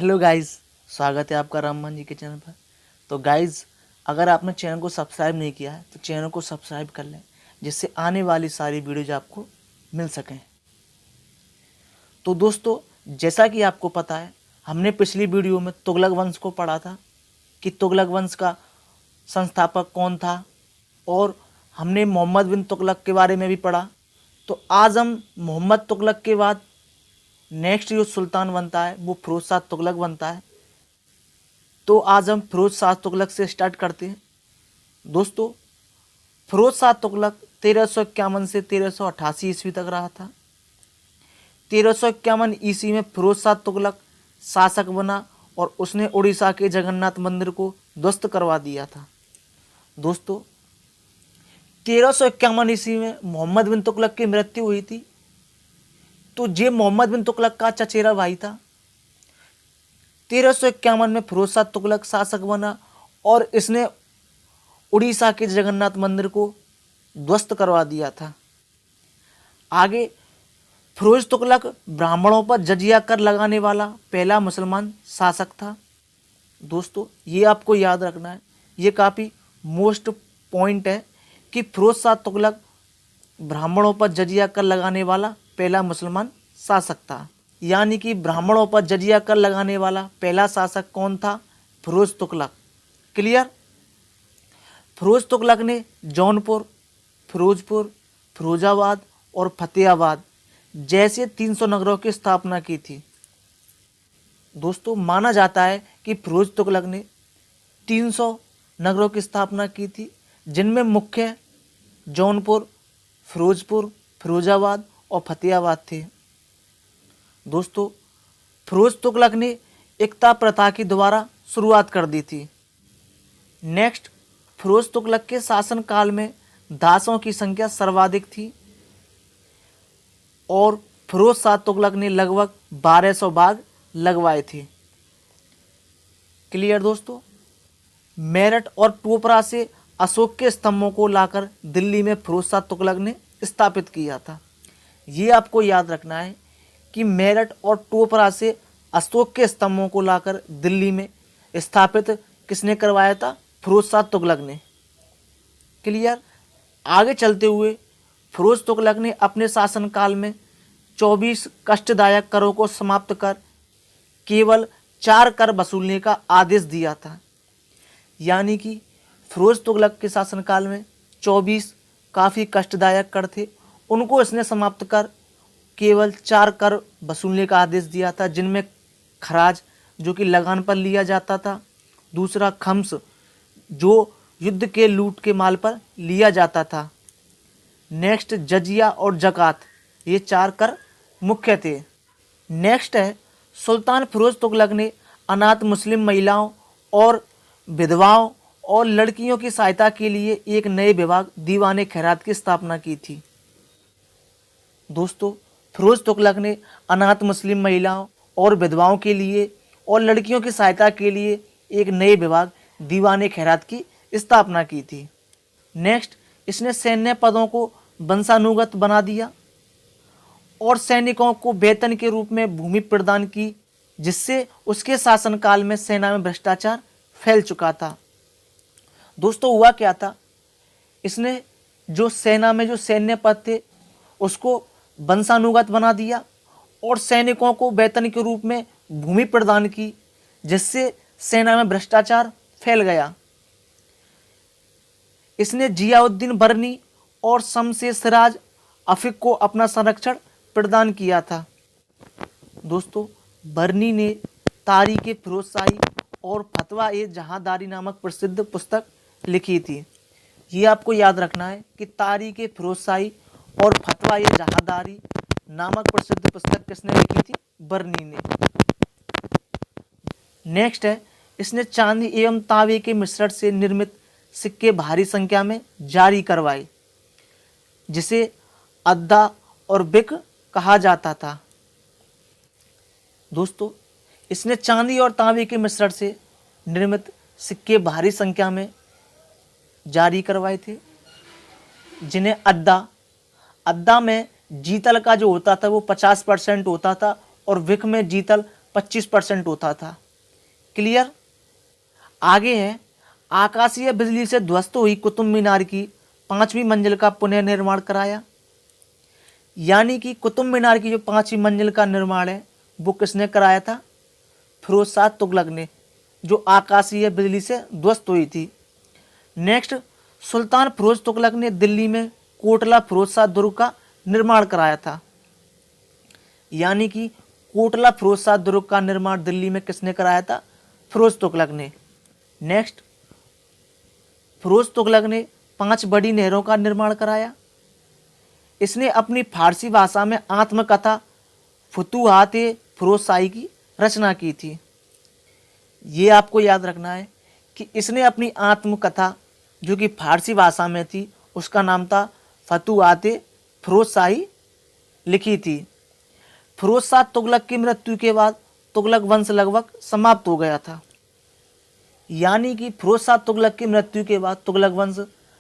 Hello guys, स्वागत है आपका राममान जी के चैनल पर। तो गाइस, अगर आपने चैनल को सब्सक्राइब नहीं किया है तो चैनल को सब्सक्राइब कर लें, जिससे आने वाली सारी वीडियोज आपको मिल सकें। तो दोस्तों, जैसा कि आपको पता है, हमने पिछली वीडियो में तुगलक वंश को पढ़ा था कि तुगलक वंश का संस्थापक कौन था, और हमने मोहम्मद बिन तुगलक के बारे में भी पढ़ा। तो आज हम मोहम्मद तुगलक के बाद नेक्स्ट जो सुल्तान बनता है वो फिरोज शाह तुगलक बनता है। तो आज हम फिरोज शाह तुगलक से स्टार्ट करते हैं। दोस्तों, फिरोज शाह तुगलक 1351 से 1388 ईस्वी तक रहा था। 1351 ईस्वी में फिरोज शाह तुगलक शासक बना और उसने उड़ीसा के जगन्नाथ मंदिर को ध्वस्त करवा दिया था। दोस्तों, 1351 ईस्वी में मोहम्मद बिन तुगलक की मृत्यु हुई थी। तो ये मोहम्मद बिन तुगलक का चचेरा भाई था। 1351 में फिरोज शाह तुगलक शासक बना और इसने उड़ीसा के जगन्नाथ मंदिर को ध्वस्त करवा दिया था। आगे फिरोज तुगलक ब्राह्मणों पर जजिया कर लगाने वाला पहला मुसलमान शासक था। दोस्तों, ये आपको याद रखना है, ये काफ़ी मोस्ट पॉइंट है कि फिरोज शाह तुगलक ब्राह्मणों पर जजिया कर लगाने वाला पहला मुसलमान शासक था। यानी कि ब्राह्मणों पर जजिया कर लगाने वाला पहला शासक कौन था? फिरोज तुगलक। क्लियर? फिरोज तुगलक ने जौनपुर, फिरोजपुर, फिरोजाबाद और फतेहाबाद जैसे 300 नगरों की स्थापना की थी। दोस्तों, माना जाता है कि फिरोज तुगलक ने 300 नगरों की स्थापना की थी, जिनमें मुख्य जौनपुर, फिरोजपुर, फिरोजाबाद और फतेहाबाद थे। दोस्तों, फिरोज तुगलक ने एकता प्रथा की दोबारा शुरुआत कर दी थी। नेक्स्ट, फिरोज तुगलक के शासनकाल में दासों की संख्या सर्वाधिक थी और फिरोज शाह तुगलक ने लगभग 1200 बाग लगवाए थे। क्लियर दोस्तों? मेरठ और टोपरा से अशोक के स्तंभों को लाकर दिल्ली में फिरोज शाह तुगलक ने स्थापित किया था। ये आपको याद रखना है कि मेरठ और टोपरा से अशोक के स्तंभों को लाकर दिल्ली में स्थापित किसने करवाया था? फिरोज शाह तुगलक ने। क्लियर? आगे चलते हुए फिरोज तुगलक ने अपने शासनकाल में 24 कष्टदायक करों को समाप्त कर केवल 4 कर वसूलने का आदेश दिया था। यानी कि फिरोज तुगलक के शासनकाल में 24 काफ़ी कष्टदायक कर थे, उनको इसने समाप्त कर केवल 4 कर वसूलने का आदेश दिया था, जिनमें खराज जो कि लगान पर लिया जाता था, दूसरा खम्स जो युद्ध के लूट के माल पर लिया जाता था, नेक्स्ट जजिया और जकात, ये 4 कर मुख्य थे। नेक्स्ट है, सुल्तान फिरोज तुगलक ने अनाथ मुस्लिम महिलाओं और विधवाओं और लड़कियों की सहायता के लिए एक नए विभाग दीवाने खैरात की स्थापना की थी। दोस्तों, फिरोज तुगलक ने अनाथ मुस्लिम महिलाओं और विधवाओं के लिए और लड़कियों की सहायता के लिए एक नए विभाग दीवाने खैरात की स्थापना की थी। नेक्स्ट, इसने सैन्य पदों को वंशानुगत बना दिया और सैनिकों को वेतन के रूप में भूमि प्रदान की, जिससे उसके शासनकाल में सेना में भ्रष्टाचार फैल चुका था। दोस्तों, हुआ क्या था, इसने जो सेना में जो सैन्य पद थे उसको वंशानुगत बना दिया और सैनिकों को वेतन के रूप में भूमि प्रदान की, जिससे सेना में भ्रष्टाचार फैल गया। इसने जियाउद्दीन बर्नी और शमशेर सिराज अफीक को अपना संरक्षण प्रदान किया था। दोस्तों, बर्नी ने तारीख़ फिरोजशाही और फतवा ए जहांदारी नामक प्रसिद्ध पुस्तक लिखी थी। ये आपको याद रखना है कि तारीख़ फिरोजशाही और फतवा ए जहांदारी नामक प्रसिद्ध पुस्तक किसने लिखी थी? बर्नी ने। नेक्स्ट है, इसने चांदी एवं तांबे के मिश्रण से निर्मित सिक्के भारी संख्या में जारी करवाए, जिसे अद्दा और बिक कहा जाता था। दोस्तों, इसने चांदी और तांबे के मिश्रण से निर्मित सिक्के भारी संख्या में जारी करवाए थे, जिन्हें अद्दा में जीतल का जो होता था वो 50% होता था और विक में जीतल 25% होता था। क्लियर। आगे है, आकाशीय बिजली से ध्वस्त हुई कुतुब मीनार की 5वीं मंजिल का पुनर्निर्माण कराया। यानी कि कुतुब मीनार की जो 5वीं मंजिल का निर्माण है वो किसने कराया था? फिरोज शाह तुगलक ने, जो आकाशीय बिजली से ध्वस्त हुई थी। नेक्स्ट, सुल्तान फिरोज तुगलक ने दिल्ली में कोटला फिरोज शाह दुर्ग का निर्माण कराया था। यानी कि कोटला फिरोज शाह दुर्ग का निर्माण दिल्ली में किसने कराया था? फिरोज तुगलक ने। नेक्स्ट, फिरोज तुगलक ने 5 बड़ी नहरों का निर्माण कराया। इसने अपनी फारसी भाषा में आत्मकथा फुतूहात-ए फिरोजशाही की रचना की थी। ये आपको याद रखना है कि इसने अपनी आत्मकथा जो कि फारसी भाषा में थी उसका नाम था फतूहात-ए फिरोजशाही लिखी थी। फिरोज शाह तुगलक की मृत्यु के बाद तुगलक वंश लगभग समाप्त हो गया था। यानी कि फिरोज शाह तुगलक की मृत्यु के बाद तुगलक वंश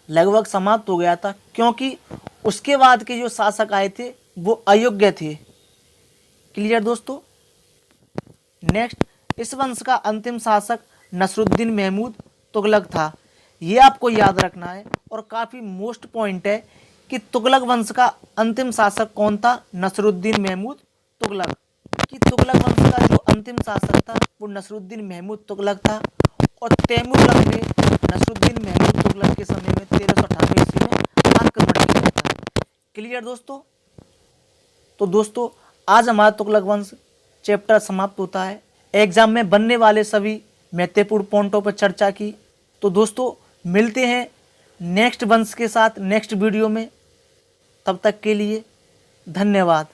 लगभग समाप्त हो गया था, क्योंकि उसके बाद के जो शासक आए थे वो अयोग्य थे। क्लियर दोस्तों। नेक्स्ट, इस वंश का अंतिम शासक नसरुद्दीन महमूद तुगलक था। ये आपको याद रखना है और काफ़ी मोस्ट पॉइंट है कि तुगलक वंश का अंतिम शासक कौन था? नसरुद्दीन महमूद तुगलक। कि तुगलक वंश का जो अंतिम शासक था वो नसरुद्दीन महमूद तुगलक था और तैमूरलंग ने नसरुद्दीन महमूद तुगलक के समय में 1398 ईस्वी में आक्रमण किया था। क्लियर दोस्तों। तो दोस्तों आज हमारा तुगलक वंश चैप्टर समाप्त होता है। एग्जाम में बनने वाले सभी महत्वपूर्ण पॉइंटों पर चर्चा की। तो दोस्तों मिलते हैं नेक्स्ट वंश के साथ नेक्स्ट वीडियो में। तब तक के लिए धन्यवाद।